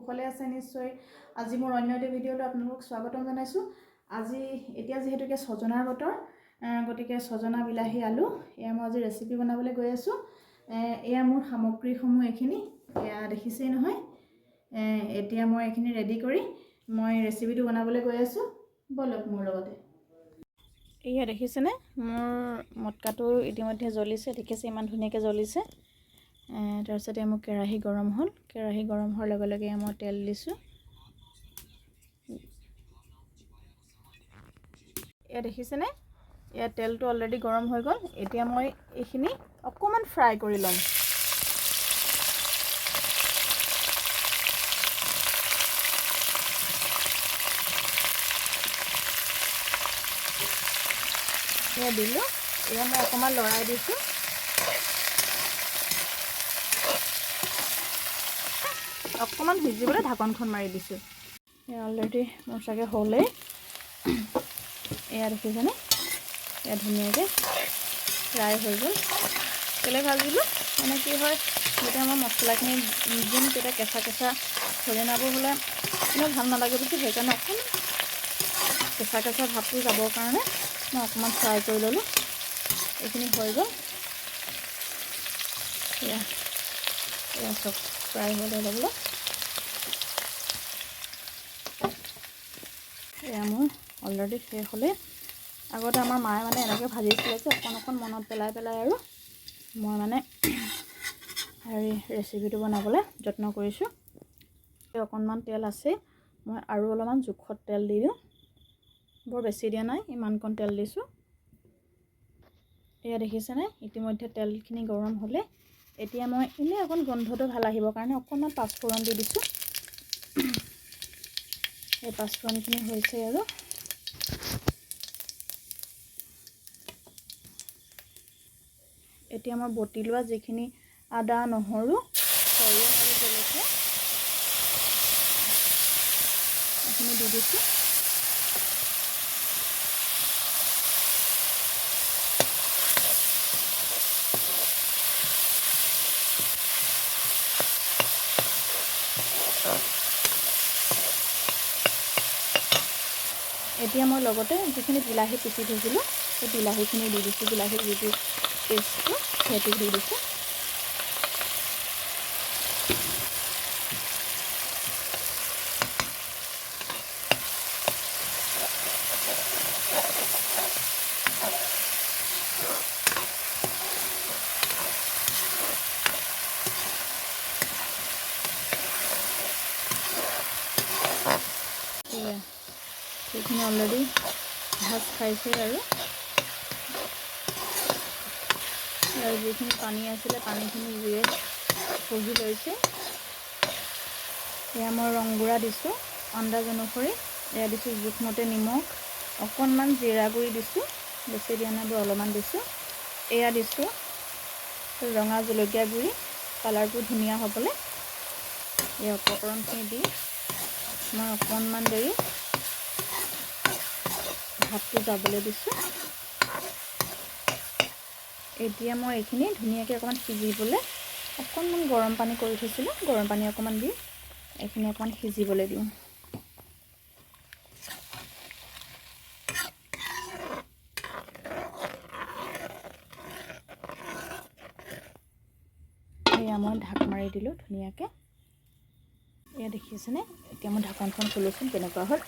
কুশলে আছে নিশ্চয়। আজি মোৰ অন্য এটা ভিডিঅ'ত আপোনালোকক স্বাগতম জনাইছোঁ। আজি এতিয়া যেহেতুকে ছজনাৰ বতৰ, গতিকে ছজনা বিলাহী আলু এয়া মই আজি ৰেচিপি বনাবলৈ গৈ আছোঁ। এয়া মোৰ সামগ্ৰীসমূহ এইখিনি, এয়া দেখিছেই নহয়। এতিয়া মই এইখিনি ৰেডি কৰি মই ৰেচিপিটো বনাবলৈ গৈ আছোঁ। বলক মোৰ লগতে। এয়া দেখিছেনে, মোৰ মটকাটো ইতিমধ্যে জ্বলিছে, দেখিছে ইমান ধুনীয়াকৈ জ্বলিছে। তাৰপিছতে মোৰ কেৰাহী গৰম হ'ল, কেৰাহী গৰম হোৱাৰ লগে লগে মই তেল দিছোঁ। এয়া দেখিছেনে, এয়া তেলটো অলৰেডি গৰম হৈ গ'ল। এতিয়া মই এইখিনি অকণমান ফ্ৰাই কৰি ল'ম। এয়া দিলোঁ, এয়া মই অকণমান লৰাই দিছোঁ। অকণমান সিজিবলৈ ঢাকনখন মাৰি দিছোঁ। এয়া অলৰেডি মোৰ চাগে হ'লেই। এয়া দেখিছেনে, এয়া ধুনীয়াকৈ ফ্ৰাই হৈ গ'ল। কেলৈ ভাজিলোঁ মানে কি হয়, যেতিয়া মই মছলাখিনি দিম তেতিয়া কেঁচা কেঁচা ছজনাবোৰ হ'লে এনেও ভাল নালাগে বুলি, সেইকাৰণে অকণমান কেঁচা কেঁচা ভাৱটো যাবৰ কাৰণে মই অকণমান ফ্ৰাই কৰি ল'লোঁ। এইখিনি হৈ গ'ল। এয়া চব ফ্ৰাই হৈ ল'বলৈ। এয়া মোৰ অলৰেডি শেষ হ'লে। আগতে আমাৰ মায়ে মানে এনেকৈ ভাজিছিলে যে, অকণ অকণ মনত পেলাই পেলাই আৰু মই মানে ৰেচিপিটো বনাবলৈ যত্ন কৰিছোঁ। অকণমান তেল আছে, মই আৰু অলপমান জোখত তেল দি দিওঁ। বৰ বেছি দিয়া নাই, ইমানকণ তেল দিছোঁ। এয়া দেখিছেনে, ইতিমধ্যে তেলখিনি গৰম হ'লে। এতিয়া মই এনেই অকণ গোন্ধটো ভাল আহিবৰ কাৰণে অকণমান পাঁচফোৰণ দি দিছোঁ। এই পাঁচফোৰণখিনি হৈছে আৰু এতিয়া মই বটি লোৱা যিখিনি আদা, নহৰু, সৰিয়হ আৰু জলকীয়া এইখিনি দি দিছোঁ। এতিয়া মই লগতে যিখিনি বিলাহী পিচি থৈছিলোঁ সেই বিলাহীখিনি দি দিছোঁ। বিলাহীৰ যিটো পেষ্টটো সেইটো দি দিছোঁ। সেইখিনি অলৰেডি ভাজ খাইছে আৰু যিখিনি পানী আছিলে পানীখিনি জুয়ে শুহি লৈছে। এয়া মই ৰংগুড়া দিছোঁ আন্দাজ অনুসৰি। এয়া দিছোঁ জোখমতে নিমখ, অকণমান জিৰা গুড়ি দিছোঁ, বেছি দিয়া নাই, অলপমান দিছোঁ। এয়া দিছোঁ ৰঙা জলকীয়া গুড়ি, কালাৰটো ধুনীয়া হ'বলৈ। এই উপকৰণখিনি দি মই অকণমান দেৰি ভাতটো যাবলৈ দিছোঁ। এতিয়া মই এইখিনি ধুনীয়াকৈ অকণমান সিজিবলৈ অকণমান গৰম পানী কৰি থৈছিলোঁ, গৰম পানী অকণমান দি এইখিনি অকণমান সিজিবলৈ দিওঁ। এয়া মই ঢাক মাৰি দিলোঁ ধুনীয়াকৈ। এয়া দেখিছেনে, এতিয়া মই ঢাকনখন খুলিছোঁ কেনেকুৱা হ'ল।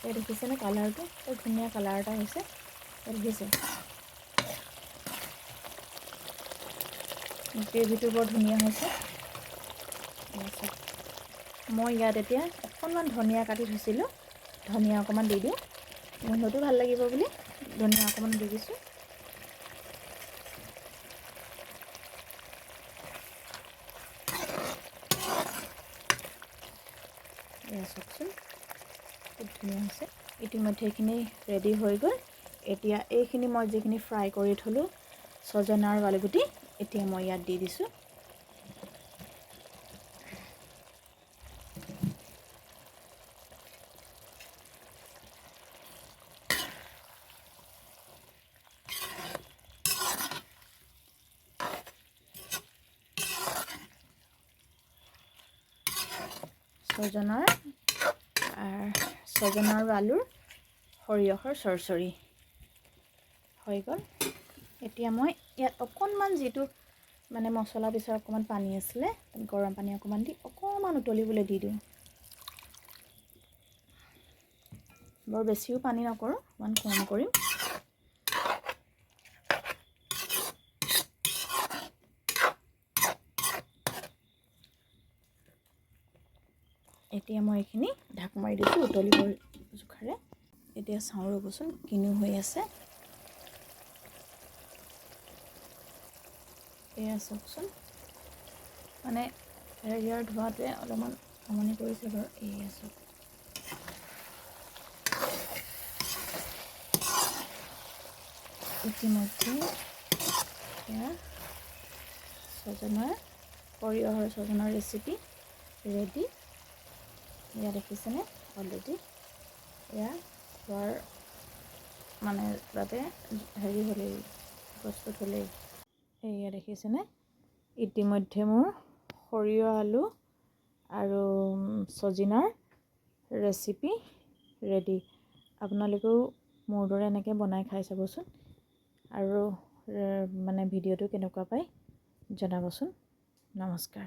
এই দেখিছেনে কালাৰটো, বৰ ধুনীয়া কালাৰ এটা হৈছে। দেখিছে গ্ৰেভিটো বৰ ধুনীয়া হৈছে। মই ইয়াত এতিয়া অকণমান ধনিয়া কাটি থৈছিলোঁ, ধনিয়া অকণমান দি দিওঁ, গোন্ধটো ভাল লাগিব বুলি ধনিয়া অকণমান দি দিছোঁ। এয়া চাওকচোন খুব ধুনীয়া হৈছে। ইতিমধ্যে এইখিনি ৰেডি হৈ গ'ল। এতিয়া এইখিনি মই যিখিনি ফ্ৰাই কৰি থলোঁ ছজনা আৰু আলুগুটি, এতিয়া মই ইয়াত দি দিছোঁ। ছজনাৰ আৰু আলুৰ সৰিয়হৰ চৰচৰি হৈ গ'ল। এতিয়া মই ইয়াত অকণমান যিটো মানে মছলা পিছৰ অকণমান পানী আছিলে, গৰম পানী অকণমান দি অকণমান উতলিবলৈ দি দিওঁ। বৰ বেছিও পানী নকৰোঁ, অকণমান কম কৰিম। এতিয়া মই এইখিনি ঢাক মাৰি দিছোঁ উতলিবৰ জোখাৰে। এতিয়া চাওঁ ৰ'বচোন কিনো হৈ আছে। এয়া চাওকচোন, মানে ইয়াৰ ধোৱাটোৱে অলপমান আমনি কৰিছে বাৰু। এয়া চাওক, ইতিমধ্যে এয়া সৰিয়হৰ ছজনাৰ ৰেচিপি ৰেডি। এয়া দেখিছেনে অলৰেডি এয়া খোৱাৰ মানে বাবে হেৰি হ'লেই, প্ৰস্তুত হ'লেই। এয়া দেখিছেনে ইতিমধ্যে মোৰ সৰিয়হ আলু আৰু ছজিনাৰ ৰেচিপি ৰেডি। আপোনালোকেও মোৰ দৰে এনেকৈ বনাই খাই চাবচোন, আৰু মানে ভিডিঅ'টো কেনেকুৱা পায় জনাবচোন। নমস্কাৰ।